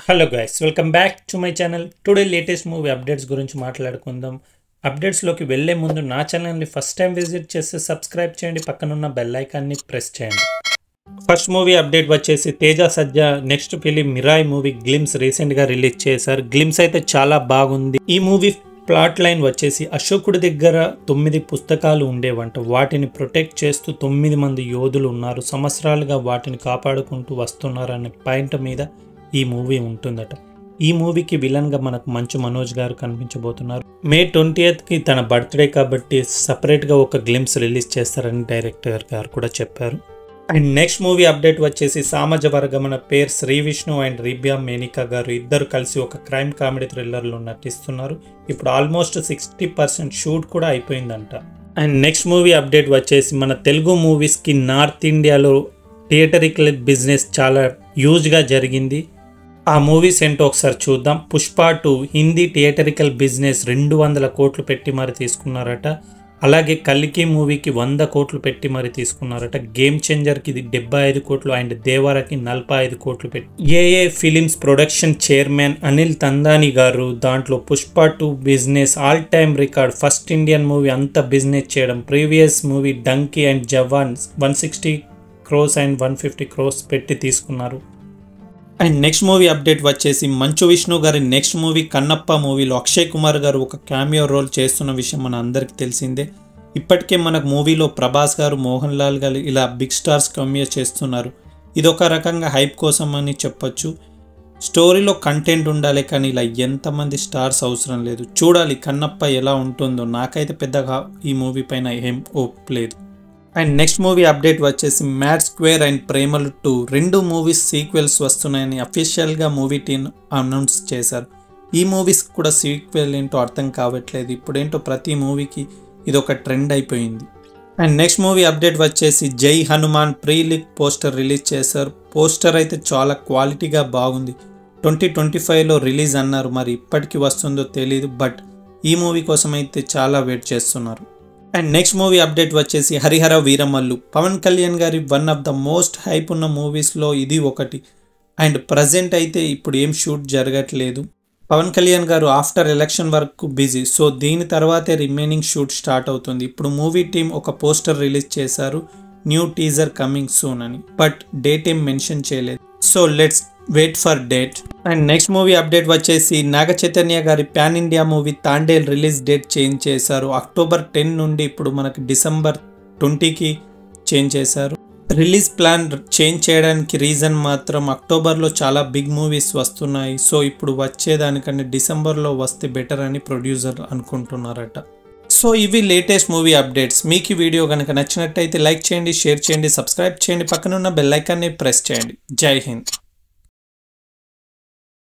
Hello guys, welcome back to my channel. Today latest movie updates గురించి మాట్లాడుకుందాం. అప్డేట్స్లోకి వెళ్ళే ముందు నా ఛానల్ని ఫస్ట్ టైం విజిట్ చేస్తే సబ్స్క్రైబ్ చేయండి, పక్కనున్న బెల్ ఐకాన్ని ప్రెస్ చేయండి. ఫస్ట్ మూవీ అప్డేట్ వచ్చేసి Teja Sajja next film Mirai movie glimpse రీసెంట్గా రిలీజ్ చేశారు. గ్లిమ్స్ అయితే చాలా బాగుంది. ఈ మూవీ ప్లాట్ లైన్ వచ్చేసి అశోకుడి దగ్గర 9 పుస్తకాలు ఉండేవంట. వాటిని ప్రొటెక్ట్ చేస్తూ 9 మంది యోధులు ఉన్నారు. సంవత్సరాలుగా వాటిని కాపాడుకుంటూ వస్తున్నారనే పాయింట్ మీద ఈ మూవీ ఉంటుందట. ఈ మూవీకి విలన్గా మనకు మంచు మనోజ్ గారు కనిపించబోతున్నారు. మే 20కి తన బర్త్డే కాబట్టి సపరేట్గా ఒక గ్లిమ్స్ రిలీజ్ చేస్తారని డైరెక్టర్ గారు కూడా చెప్పారు. అండ్ నెక్స్ట్ మూవీ అప్డేట్ వచ్చేసి సామాజ వర్గమన పేరు శ్రీ విష్ణు అండ్ రిబ్యా మేనికా గారు ఇద్దరు కలిసి ఒక క్రైమ్ కామెడీ థ్రిల్లర్లో నటిస్తున్నారు. ఇప్పుడు ఆల్మోస్ట్ 60% షూట్ కూడా అయిపోయిందంట. అండ్ నెక్స్ట్ మూవీ అప్డేట్ వచ్చేసి మన తెలుగు మూవీస్కి నార్త్ ఇండియాలో థియేటరికల్ బిజినెస్ చాలా హ్యూజ్గా జరిగింది. ఆ మూవీస్ ఏంటో ఒకసారి చూద్దాం. పుష్ప 2 హిందీ థియేటరికల్ బిజినెస్ 200 కోట్లు పెట్టి మరి తీసుకున్నారట. అలాగే కల్కి మూవీకి 100 కోట్లు పెట్టి మరి తీసుకున్నారట. గేమ్ చేంజర్కి 75 కోట్లు అండ్ దేవరకి 45 కోట్లు పెట్టి. ఏఏ ఫిలిమ్స్ ప్రొడక్షన్ చైర్మన్ అనిల్ తందాని గారు దాంట్లో Pushpa 2 business all time record, first Indian movie అంత బిజినెస్ చేయడం. Previous movie donkey and Jawan 160 crores and 150 crores పెట్టి తీసుకున్నారు. అండ్ నెక్స్ట్ మూవీ అప్డేట్ వచ్చేసి మంచు విష్ణు గారి నెక్స్ట్ మూవీ కన్నప్ప మూవీలో అక్షయ్ కుమార్ గారు ఒక క్యామియో రోల్ చేస్తున్న విషయం మన అందరికీ తెలిసిందే. ఇప్పటికే మనకు మూవీలో ప్రభాస్ గారు, మోహన్ లాల్ గారు ఇలా బిగ్ స్టార్స్ క్యామియో చేస్తున్నారు. ఇదొక రకంగా హైప్ కోసం అని చెప్పొచ్చు. స్టోరీలో కంటెంట్ ఉండాలి, కానీ ఇలా ఎంతమంది స్టార్స్ అవసరం లేదు. చూడాలి కన్నప్ప ఎలా ఉంటుందో. నాకైతే పెద్దగా ఈ మూవీ పైన ఏం హోప్ లేదు. అండ్ నెక్స్ట్ మూవీ అప్డేట్ వచ్చేసి మ్యాడ్ స్క్వేర్ అండ్ ప్రేమలు 2 రెండు మూవీస్ సీక్వెల్స్ వస్తున్నాయని అఫీషియల్గా మూవీ టీమ్ అనౌన్స్ చేశారు. ఈ మూవీస్ కూడా సీక్వెల్ ఏంటో అర్థం కావట్లేదు. ఇప్పుడేంటో ప్రతి మూవీకి ఇదొక ట్రెండ్ అయిపోయింది. అండ్ నెక్స్ట్ మూవీ అప్డేట్ వచ్చేసి జై Hanuman pre leak poster release చేశారు. పోస్టర్ అయితే చాలా క్వాలిటీగా బాగుంది. 2025లో రిలీజ్ అన్నారు, మరి ఇప్పటికి వస్తుందో తెలీదు. బట్ ఈ మూవీ కోసం అయితే చాలా వెయిట్ చేస్తున్నారు. అండ్ నెక్స్ట్ మూవీ అప్డేట్ వచ్చేసి హరిహర వీరమల్లు. పవన్ కళ్యాణ్ గారి one of the most hype ఉన్న మూవీస్లో ఇది ఒకటి. అండ్ ప్రజెంట్ అయితే ఇప్పుడు ఏం షూట్ జరగట్లేదు. పవన్ కళ్యాణ్ గారు ఆఫ్టర్ ఎలక్షన్ వరకు బిజీ. సో దీని తర్వాతే రిమైనింగ్ షూట్ స్టార్ట్ అవుతుంది. ఇప్పుడు మూవీ టీం ఒక పోస్టర్ రిలీజ్ చేశారు, న్యూ టీజర్ కమింగ్ సూన్ అని. బట్ డేట్ ఏం మెన్షన్ చేయలేదు. So let's wait for date. And next movie update వచ్చేసి నాగ చైతన్య గారి pan India movie Thandel release date change చేశారు. అక్టోబర్ 10 నుండి ఇప్పుడు మనకి డిసెంబర్ 20కి చేంజ్ చేశారు. రిలీజ్ ప్లాన్ చేంజ్ చేయడానికి రీజన్ మాత్రం అక్టోబర్లో చాలా బిగ్ మూవీస్ వస్తున్నాయి. సో ఇప్పుడు వచ్చేదానికంటే డిసెంబర్లో వస్తే బెటర్ అని ప్రొడ్యూసర్ అనుకుంటున్నారట. సో ఇవి లేటెస్ట్ మూవీ అప్డేట్స్. మీకు ఈ వీడియో కనుక నచ్చినట్టయితే లైక్ చేయండి, షేర్ చేయండి, సబ్స్క్రైబ్ చేయండి, పక్కనున్న బెల్ ఐకాన్ని ప్రెస్ చేయండి. జై హింద్.